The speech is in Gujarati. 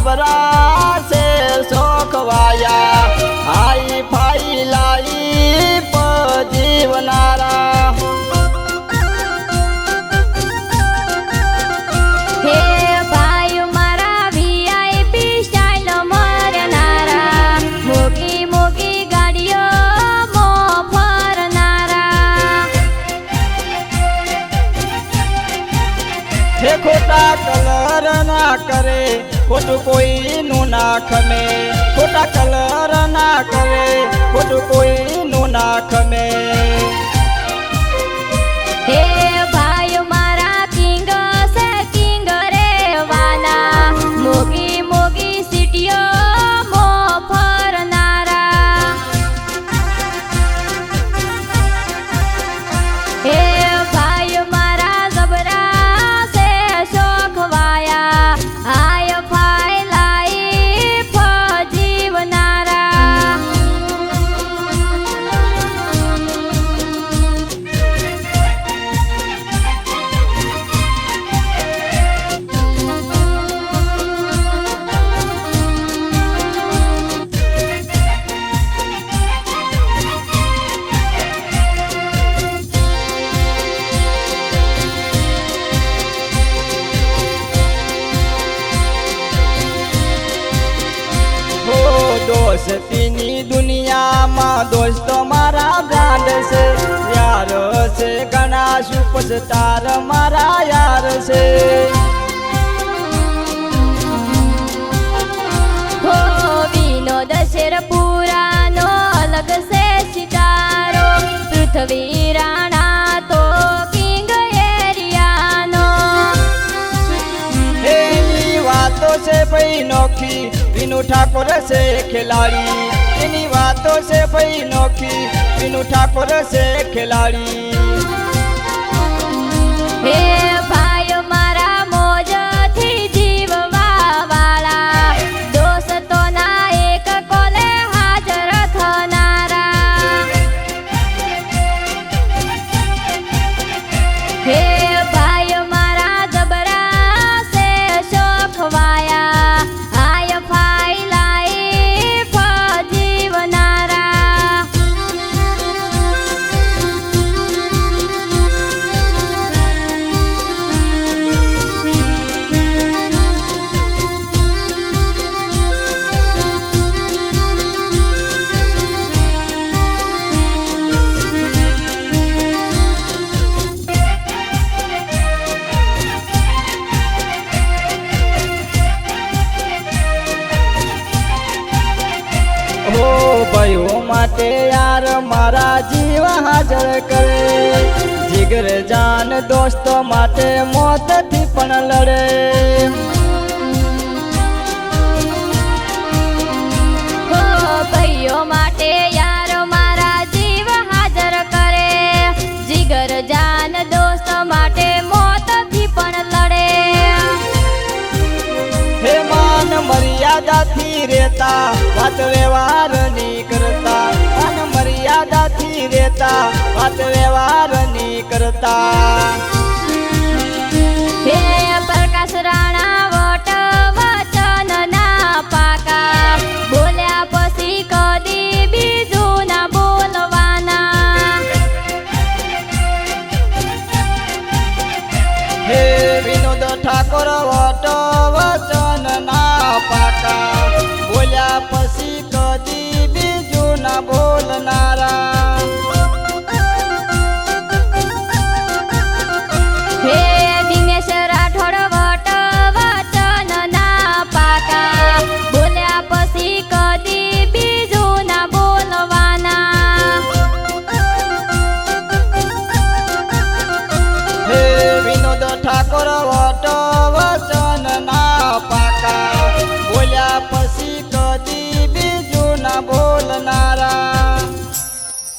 જબરા છે શોખવાયા હાઈ ફાઈ લાઈફ જીવનારા હે ભાઈ મારા વીઆઈપી સ્ટાઇલ મારનારા મોગી મોગી ગાડીઓ મો ફરનારા હે ખોટા કલર ના કરે ખોટું કોઈનું ના ખમે ખોટા કલર ના કરે ખોટું કોઈનું ના ખમે હે ભાઈ મારા કિંગ છે કિંગ રેવાના મોગી મોગી સિટીઓ મો ફરનારા હે ભાઈ મારા જબરા છે શોખવાયા હાય ફાઈ લાઈફ જીવનારા દોસ્તીની દુનિયામાં દોસ્તો મારા બ્રાન્ડ છે યાર છે ઘણા સુપરસ્ટાર મારા યાર છે હો વિનોદ શેરપુરાનો અલગ છે સિતારો પૃથ્વી રાણા તો કિંગ એરિયાનો એની વાતો છે ભાઈ નોખી વિનુ ઠાકોર છે ખેલાડી એની વાતો છે ભાઈ નોખી વિનુ ઠાકોર છે ખેલાડી હે ભાઈ મારા મોજથી જીવવા વાળા દોસ્તોના એક કોલે હાજર થનારા હે ભાઈ મારા જબરા છે શોખવાયા હાય ફાઈ લાઈફ જીવનારા હો ભાઈઓ માટે યાર મારા જીવ હાજર કરે જીગર જાન દોસ્તો માટે મોતથી પણ લડે હો ભાઈઓ માટે યાર મારા જીવ હાજર કરે જીગર જાન દોસ્ત માટે મોતથી પણ લડે હે માન મર્યાદાથી રહેતા વાત વ્યવહાર ની કરતા માન મર્યાદાથી રહેતા વાત વ્યવહાર ની કરતા હે પ્રકાશ રાણા વટ વચન ના પાકા બોલ્યા પછી કદી બીજું ના બોલવાના હે વિનોદ ઠાકોર વટ વચન ના